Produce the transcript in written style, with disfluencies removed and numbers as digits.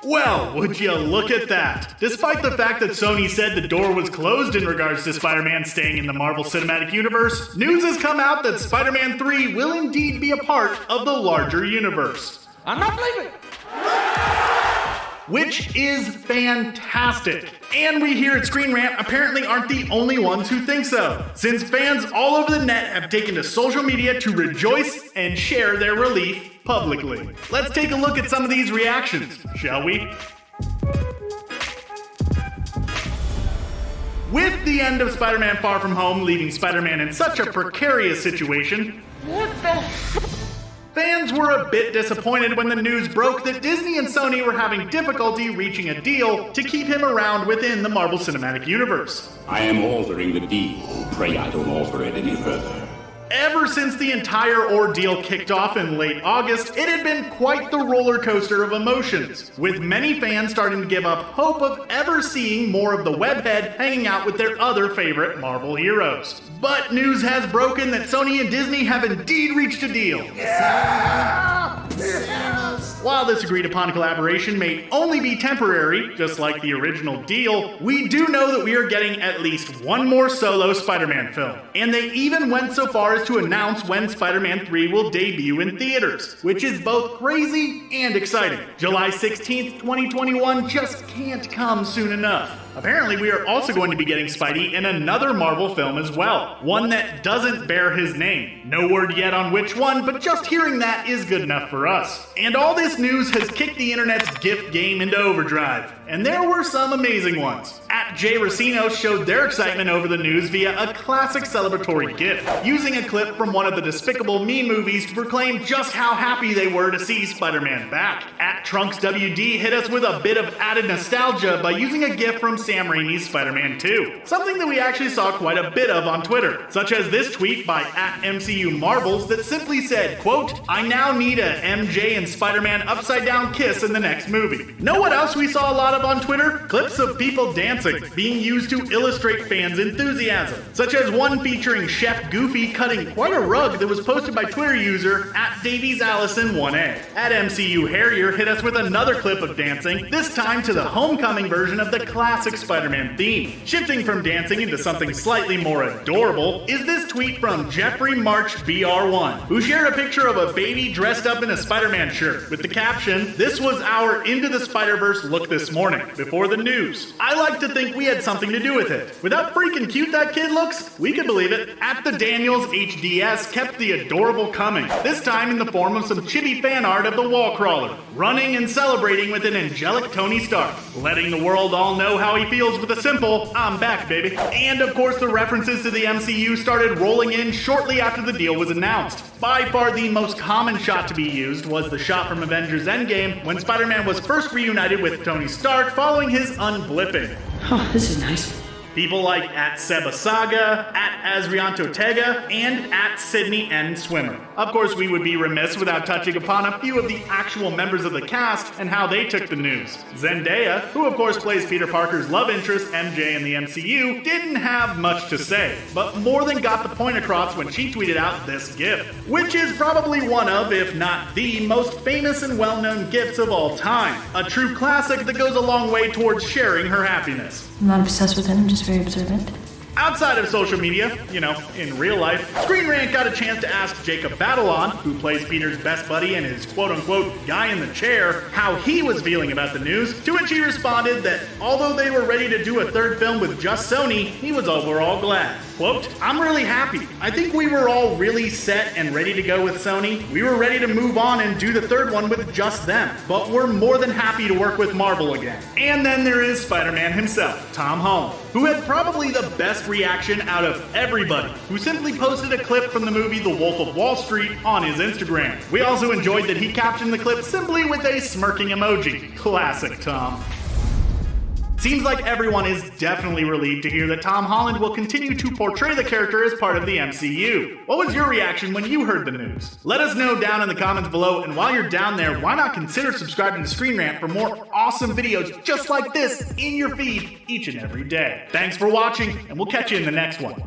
Well, would you look at that? Despite the fact that Sony said the door was closed in regards to Spider-Man staying in the Marvel Cinematic Universe, news has come out that Spider-Man 3 will indeed be a part of the larger universe. I'm not believing it. Which is fantastic. And we here at Screen Rant apparently aren't the only ones who think so, since fans all over the net have taken to social media to rejoice and share their relief publicly. Let's take a look at some of these reactions, shall we? With the end of Spider-Man Far From Home leaving Spider-Man in such a precarious situation, fans were a bit disappointed when the news broke that Disney and Sony were having difficulty reaching a deal to keep him around within the Marvel Cinematic Universe. I am altering the deal. Pray I don't alter it any further. Ever since the entire ordeal kicked off in late August, it had been quite the roller coaster of emotions, with many fans starting to give up hope of ever seeing more of the webhead hanging out with their other favorite Marvel heroes. But news has broken that Sony and Disney have indeed reached a deal. While this agreed upon collaboration may only be temporary, just like the original deal, we do know that we are getting at least one more solo Spider-Man film. And they even went so far as to announce when Spider-Man 3 will debut in theaters, which is both crazy and exciting. July 16th, 2021 just can't come soon enough. Apparently, we are also going to be getting Spidey in another Marvel film as well, one that doesn't bear his name. No word yet on which one, but just hearing that is good enough for us. And all this news has kicked the internet's GIF game into overdrive, and there were some amazing ones. @JRacino showed their excitement over the news via a classic celebratory GIF, using a clip from one of the Despicable Me movies to proclaim just how happy they were to see Spider-Man back. @TrunksWD hit us with a bit of added nostalgia by using a GIF from Sam Raimi's Spider-Man 2, something that we actually saw quite a bit of on Twitter, such as this tweet by @MCU Marvels that simply said, quote, "I now need a MJ and Spider-Man upside down kiss in the next movie." Know what else we saw a lot of on Twitter? Clips of people dancing, being used to illustrate fans' enthusiasm, such as one featuring Chef Goofy cutting quite a rug that was posted by Twitter user @DaviesAllison1A. @MCU Harrier hit us with another clip of dancing, this time to the homecoming version of the classic Spider-Man theme. Shifting from dancing into something slightly more adorable is this tweet from Jeffrey March BR1, who shared a picture of a baby dressed up in a Spider-Man shirt with the caption, "This was our Into the Spider-Verse look this morning, before the news. I like to think we had something to do with it. With how freaking cute that kid looks, we could believe it." @TheDaniels HDS kept the adorable coming, this time in the form of some chibi fan art of the wall crawler, running and celebrating with an angelic Tony Stark, letting the world all know how he feels with a simple, "I'm back, baby." And of course the references to the MCU started rolling in shortly after the deal was announced. By far the most common shot to be used was the shot from Avengers Endgame when Spider-Man was first reunited with Tony Stark following his unblipping. Oh, this is nice. People like @Sebasaga, @Azriantotega, and @SydneyNSwimmer. Of course, we would be remiss without touching upon a few of the actual members of the cast and how they took the news. Zendaya, who of course plays Peter Parker's love interest MJ in the MCU, didn't have much to say, but more than got the point across when she tweeted out this GIF, which is probably one of, if not the most famous and well-known GIFs of all time. A true classic that goes a long way towards sharing her happiness. I'm not obsessed with it, I'm just very observant. Outside of social media, in real life, Screen Rant got a chance to ask Jacob Batalon, who plays Peter's best buddy and his quote-unquote guy in the chair, how he was feeling about the news, to which he responded that although they were ready to do a third film with just Sony, he was overall glad. Quote, "I'm really happy. I think we were all really set and ready to go with Sony. We were ready to move on and do the third one with just them, but we're more than happy to work with Marvel again." And then there is Spider-Man himself, Tom Holland, who had probably the best reaction out of everybody, who simply posted a clip from the movie The Wolf of Wall Street on his Instagram. We also enjoyed that he captioned the clip simply with a smirking emoji. Classic Tom. Seems like everyone is definitely relieved to hear that Tom Holland will continue to portray the character as part of the MCU. What was your reaction when you heard the news? Let us know down in the comments below, and while you're down there, why not consider subscribing to Screen Rant for more awesome videos just like this in your feed each and every day. Thanks for watching, and we'll catch you in the next one.